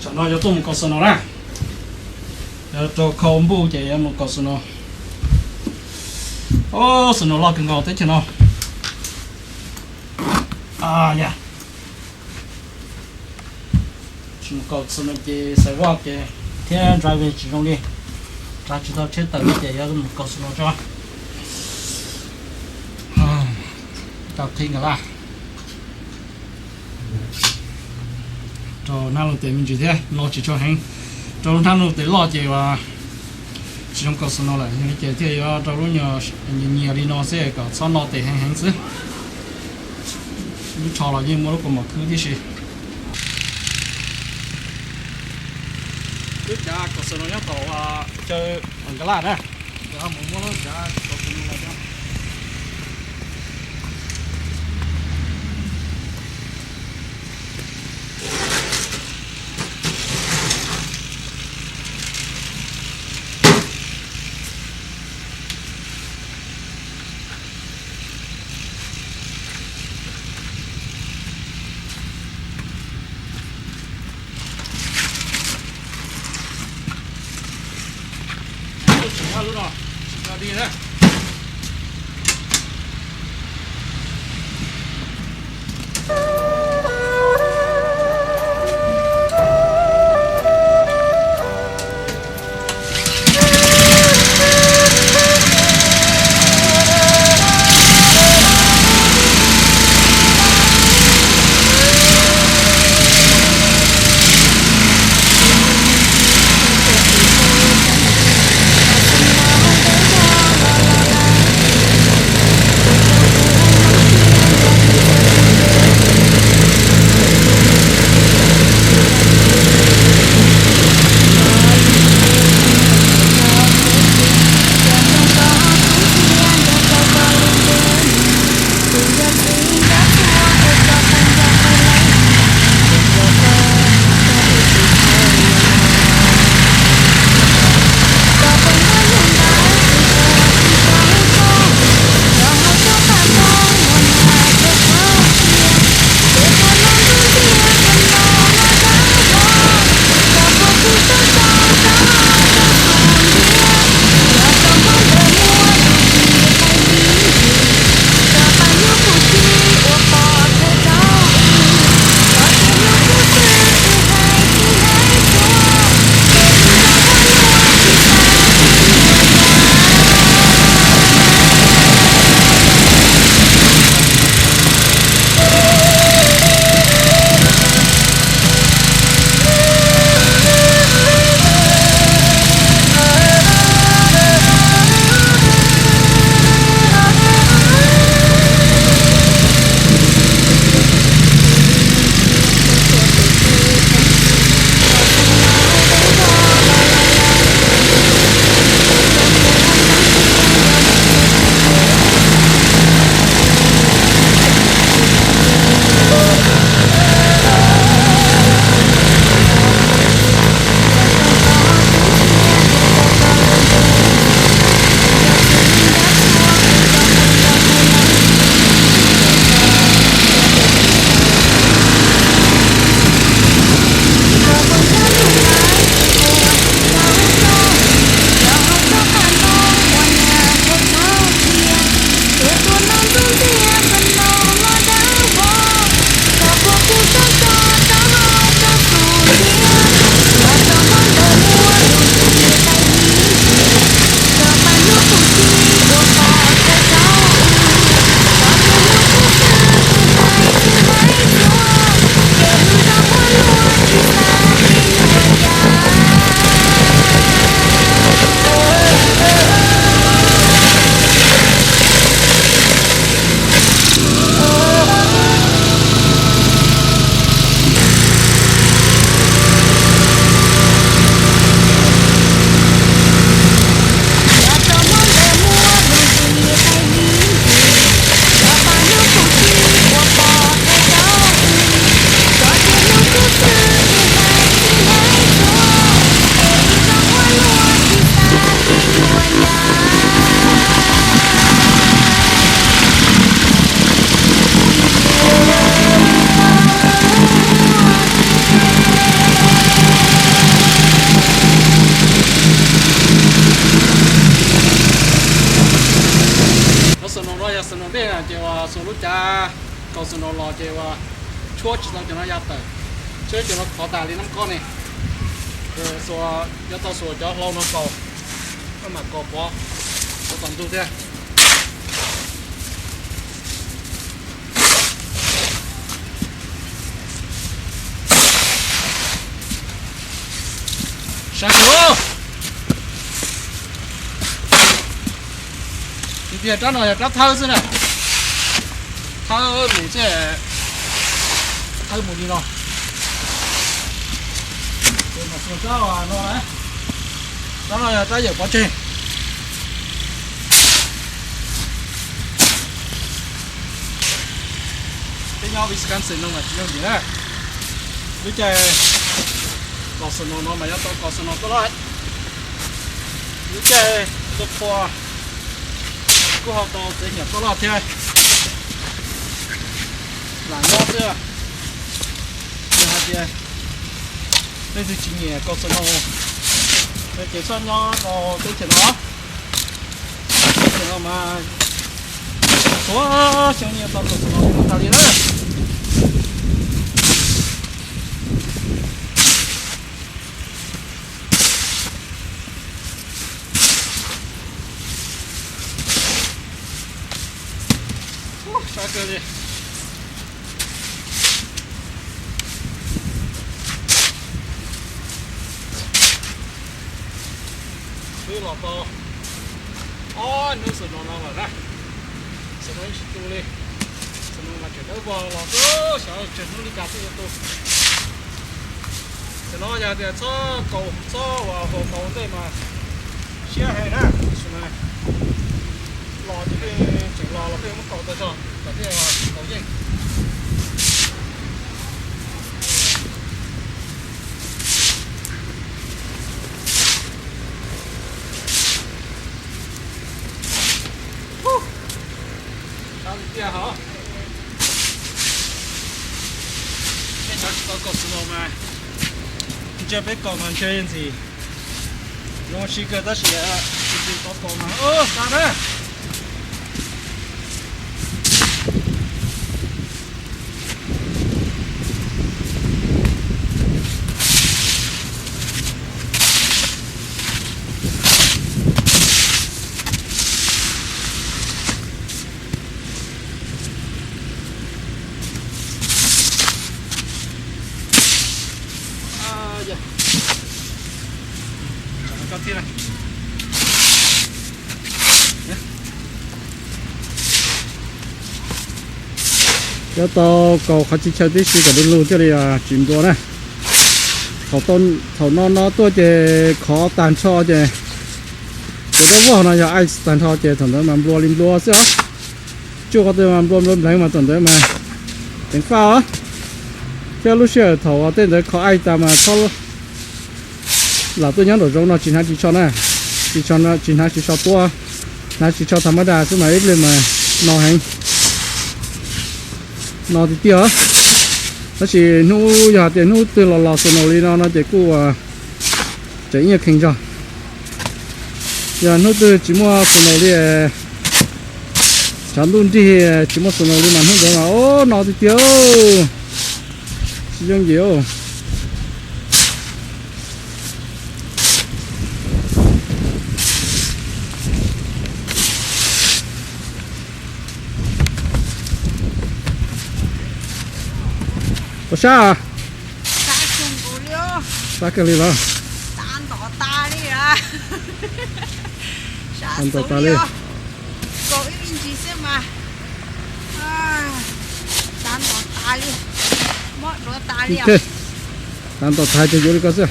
cho nó cho tôi một con nó ra cho không bu chạy một con nó ô nó lo cần ngọt thế chứ nó dạ chúng con nó chạy sẽ qua chạy thế drive chỉ trong đi ra chỉ tao chết tao chạy ra một con nó cho tao thấy cái là cho nào lúc mình chỉ thế lo chỉ cho hành cho nào lúc lo chỉ và chỉ trong cơ sở nó lại những cái thế cho lúc nhiều nhiều đi nó sẽ có sau nó để hành chứ lúc cho là những món của một thứ gì lúc cha cơ sở nó nhắc tổ chơi bằng cái là đấy cho một món nó cha cơ sở nó là luôn rồi, đi đấy. sự nó lo chơi và chúa chỉ cho nó ra tới chơi cho nó khó tả lên năm con này rồi số cho tao số cho lâu nó cầu nó mà cầu bó nó còn tu thế sáng sớm thì bây giờ nó là thơ thế này thơ mình sẽ thơ một đi rồi để mà xuống cho nó đấy đó là ta giờ có trên cái nhau Wisconsin nó mà chỉ có gì đấy đứa chơi có sự nó mà nhớ có sự nó có lại đứa chơi tôi qua cô học to để nhập có lọt chơi là ngon chưa chưa hạt chơi đây thì chỉ nhẹ có sự nó để chỉ cho nó có cái chuyện nó mà số trong nhiều tao có sự nó ta đi nữa sao cơ gì cứ lọt to nước sườn nó vào ra sườn nó chỉ tu đi sườn nó mà chuyển vào lọt to sợ chuyển nó đi cà phê tôi sườn nó giờ thì cho cầu cho vào hồ cầu đây mà xe hay đó sườn này lò thì chuyển lò là cái mất cầu tới cho cái này là cầu gì sao thì kia hả cái cháu có cầu snow mà chưa biết cầu còn chơi gì nó chỉ cần ta sẽ chỉ có cầu mà sao đấy con kia này cho tao cầu khai chơi tí xíu cái luôn cho đi chìm đồ này thầu nó tôi chơi khó tàn cho chơi cái đó vô nó giờ ai tàn cho chơi thằng đó mà mua lim mua xíu chưa có tôi mà mua lấy mà thằng đó mà đánh phao á cho lúc xưa thầu tên đấy khó ai ta mà khó là tôi nhớ được trong nó chỉ cho này chỉ cho nó chỉ cho tua nó chỉ cho thầm đa chứ mà ít lên mà nó hành nó thì tiêu nó chỉ nu giờ thì nu từ lò sườn nồi nó chỉ cu chỉ như kinh cho giờ nu từ chỉ mua sườn nồi đi chẳng luôn đi chỉ mua sườn nồi đi mà không được mà ô nó thì tiêu chỉ dùng nhiều có sao à? Sao cái gì đó? Tan tỏ ta đi à? Tan tỏ ta đi. Có cái gì gì xem mà? Tan tỏ ta đi. Mất đồ ta đi à? Tan tỏ ta cho vô đi có sao?